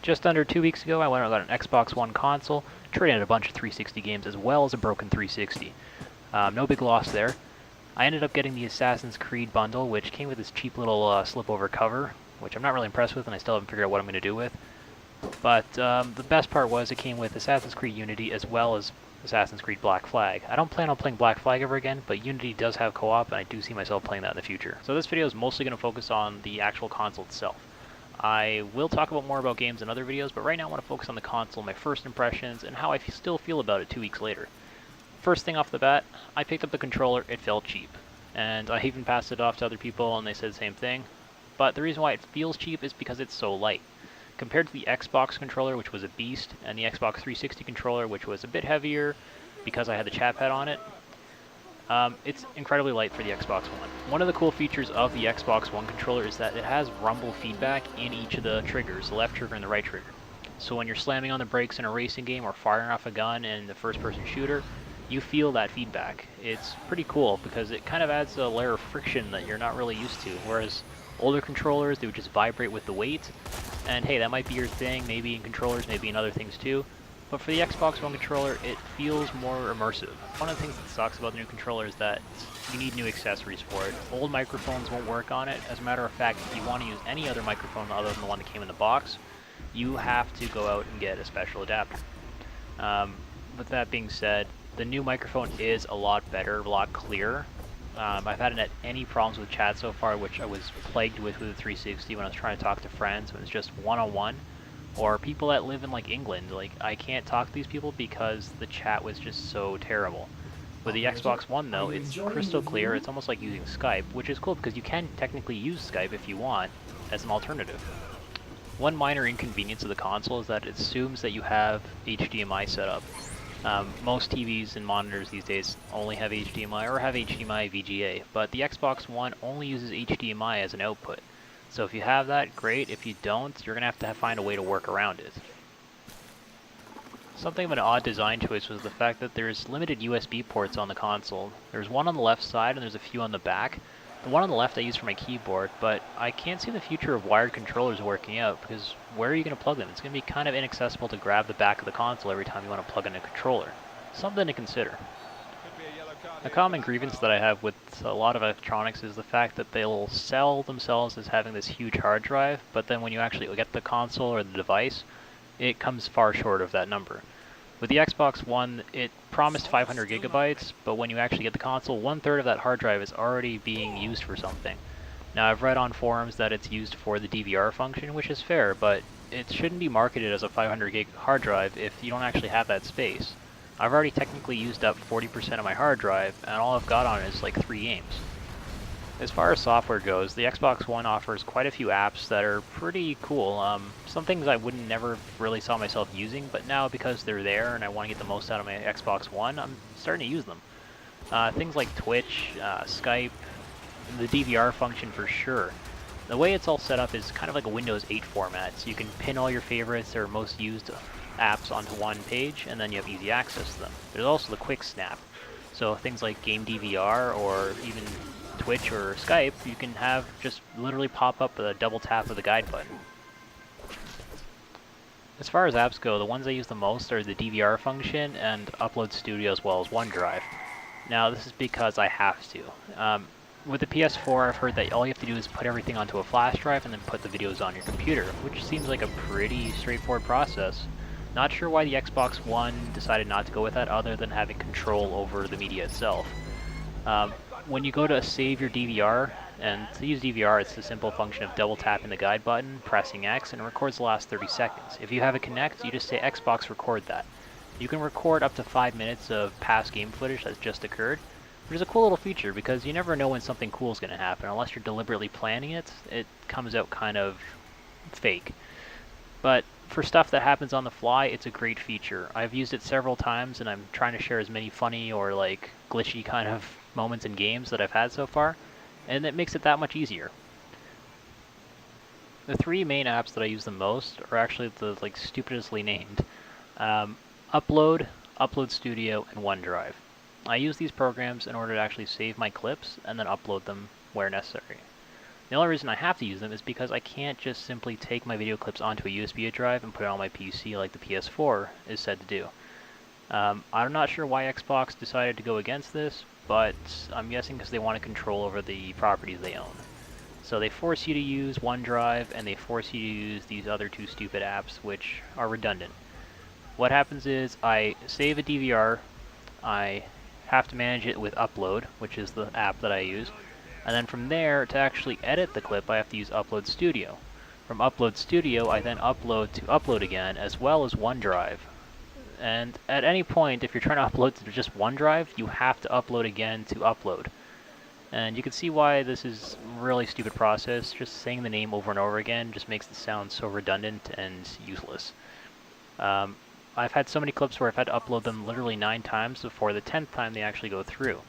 Just under 2 weeks ago, I went and got an Xbox One console, traded a bunch of 360 games as well as a broken 360. No big loss there. I ended up getting the Assassin's Creed bundle, which came with this cheap little slip-over cover, which I'm not really impressed with, and I still haven't figured out what I'm going to do with. But the best part was it came with Assassin's Creed Unity as well as Assassin's Creed Black Flag. I don't plan on playing Black Flag ever again, but Unity does have co-op, and I do see myself playing that in the future. So this video is mostly going to focus on the actual console itself. I will talk more about games in other videos, but right now I want to focus on the console, my first impressions, and how I still feel about it 2 weeks later. First thing off the bat, I picked up the controller, it felt cheap. And I even passed it off to other people and they said the same thing. But the reason why it feels cheap is because it's so light. Compared to the Xbox controller, which was a beast, and the Xbox 360 controller, which was a bit heavier because I had the chat pad on it, it's incredibly light for the Xbox One. One of the cool features of the Xbox One controller is that it has rumble feedback in each of the triggers, the left trigger and the right trigger. So when you're slamming on the brakes in a racing game or firing off a gun in the first-person shooter, you feel that feedback. It's pretty cool because it kind of adds a layer of friction that you're not really used to, whereas older controllers, they would just vibrate with the weight, and hey, that might be your thing, maybe in controllers, maybe in other things too, but for the Xbox One controller, it feels more immersive. One of the things that sucks about the new controller is that you need new accessories for it. Old microphones won't work on it. As a matter of fact, if you want to use any other microphone other than the one that came in the box, you have to go out and get a special adapter. With that being said, the new microphone is a lot better, a lot clearer. I've hadn't had any problems with chat so far, which I was plagued with the 360 when I was trying to talk to friends when it's just one-on-one, or people that live in like England. Like, I can't talk to these people because the chat was just so terrible. With the Xbox One though, it's crystal clear. It's almost like using Skype, which is cool because you can technically use Skype if you want as an alternative. One minor inconvenience of the console is that it assumes that you have HDMI set up. Most TVs and monitors these days only have HDMI or have HDMI VGA, but the Xbox One only uses HDMI as an output. So if you have that, great. If you don't, you're going to find a way to work around it. Something of an odd design choice was the fact that there's limited USB ports on the console. There's one on the left side and there's a few on the back. The one on the left I use for my keyboard, but I can't see the future of wired controllers working out because where are you going to plug them? It's going to be kind of inaccessible to grab the back of the console every time you want to plug in a controller. Something to consider. A common grievance that I have with a lot of electronics is the fact that they'll sell themselves as having this huge hard drive, but then when you actually get the console or the device, it comes far short of that number. With the Xbox One, it promised 500 gigabytes, but when you actually get the console, 1/3 of that hard drive is already being used for something. Now, I've read on forums that it's used for the DVR function, which is fair, but it shouldn't be marketed as a 500 gig hard drive if you don't actually have that space. I've already technically used up 40% of my hard drive, and all I've got on it is like 3 games. As far as software goes, the Xbox One offers quite a few apps that are pretty cool. Some things I wouldn't never really saw myself using, but now because they're there and I want to get the most out of my Xbox One, I'm starting to use them. Things like Twitch, Skype, the DVR function for sure. The way it's all set up is kind of like a Windows 8 format, so you can pin all your favorites or most used apps onto one page, and then you have easy access to them. There's also the quick snap, so things like game DVR or even Twitch or Skype, you can have just literally pop up a double tap of the guide button. As far as apps go, the ones I use the most are the DVR function and Upload Studio as well as OneDrive. Now this is because I have to. With the PS4, I've heard that all you have to do is put everything onto a flash drive and then put the videos on your computer, which seems like a pretty straightforward process. Not sure why the Xbox One decided not to go with that other than having control over the media itself. When you go to save your DVR, and to use DVR, it's the simple function of double tapping the guide button, pressing X, and it records the last 30 seconds. If you have it connect, you just say Xbox record that. You can record up to 5 minutes of past game footage that's just occurred, which is a cool little feature because you never know when something cool is going to happen. Unless you're deliberately planning it, it comes out kind of fake. But for stuff that happens on the fly, it's a great feature. I've used it several times, and I'm trying to share as many funny or like glitchy kind of moments in games that I've had so far, and it makes it that much easier. The 3 main apps that I use the most are actually the like stupidestly named. Upload, Upload Studio, and OneDrive. I use these programs in order to actually save my clips and then upload them where necessary. The only reason I have to use them is because I can't just simply take my video clips onto a USB drive and put it on my PC like the PS4 is said to do. I'm not sure why Xbox decided to go against this, but I'm guessing because they want to control over the properties they own. So they force you to use OneDrive, and they force you to use these other two stupid apps, which are redundant. What happens is I save a DVR, I have to manage it with Upload, which is the app that I use, and then from there, to actually edit the clip, I have to use Upload Studio. From Upload Studio, I then upload to Upload again, as well as OneDrive. And at any point, if you're trying to upload to just OneDrive, you have to upload again to Upload. And you can see why this is a really stupid process. Just saying the name over and over again just makes it sound so redundant and useless. I've had so many clips where I've had to upload them literally 9 times before the 10th time they actually go through.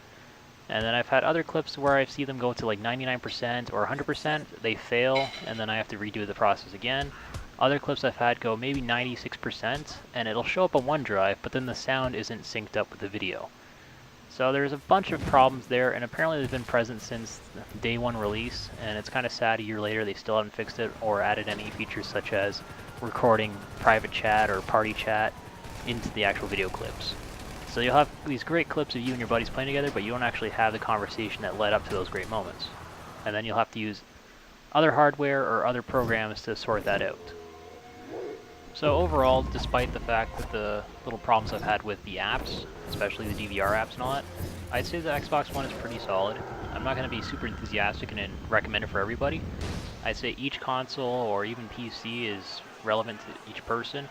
And then I've had other clips where I see them go to like 99% or 100%, they fail, and then I have to redo the process again. Other clips I've had go maybe 96%, and it'll show up on OneDrive, but then the sound isn't synced up with the video. So there's a bunch of problems there, and apparently they've been present since day 1 release, and it's kind of sad a year later they still haven't fixed it or added any features such as recording private chat or party chat into the actual video clips. So you'll have these great clips of you and your buddies playing together, but you don't actually have the conversation that led up to those great moments. And then you'll have to use other hardware or other programs to sort that out. So overall, despite the fact that the little problems I've had with the apps, especially the DVR apps and all that, I'd say the Xbox One is pretty solid. I'm not going to be super enthusiastic and recommend it for everybody. I'd say each console or even PC is relevant to each person.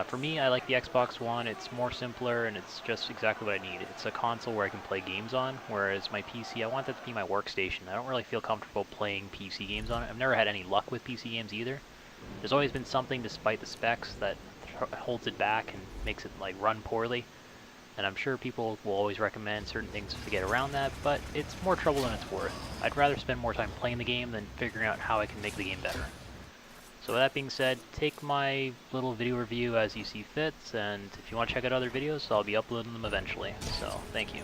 For me, I like the Xbox One. It's more simpler and it's just exactly what I need. It's a console where I can play games on, whereas my PC, I want that to be my workstation. I don't really feel comfortable playing PC games on it. I've never had any luck with PC games either. There's always been something, despite the specs, that holds it back and makes it like run poorly. And I'm sure people will always recommend certain things to get around that, but it's more trouble than it's worth. I'd rather spend more time playing the game than figuring out how I can make the game better. So with that being said, take my little video review as you see fit, and if you want to check out other videos, I'll be uploading them eventually. So, thank you.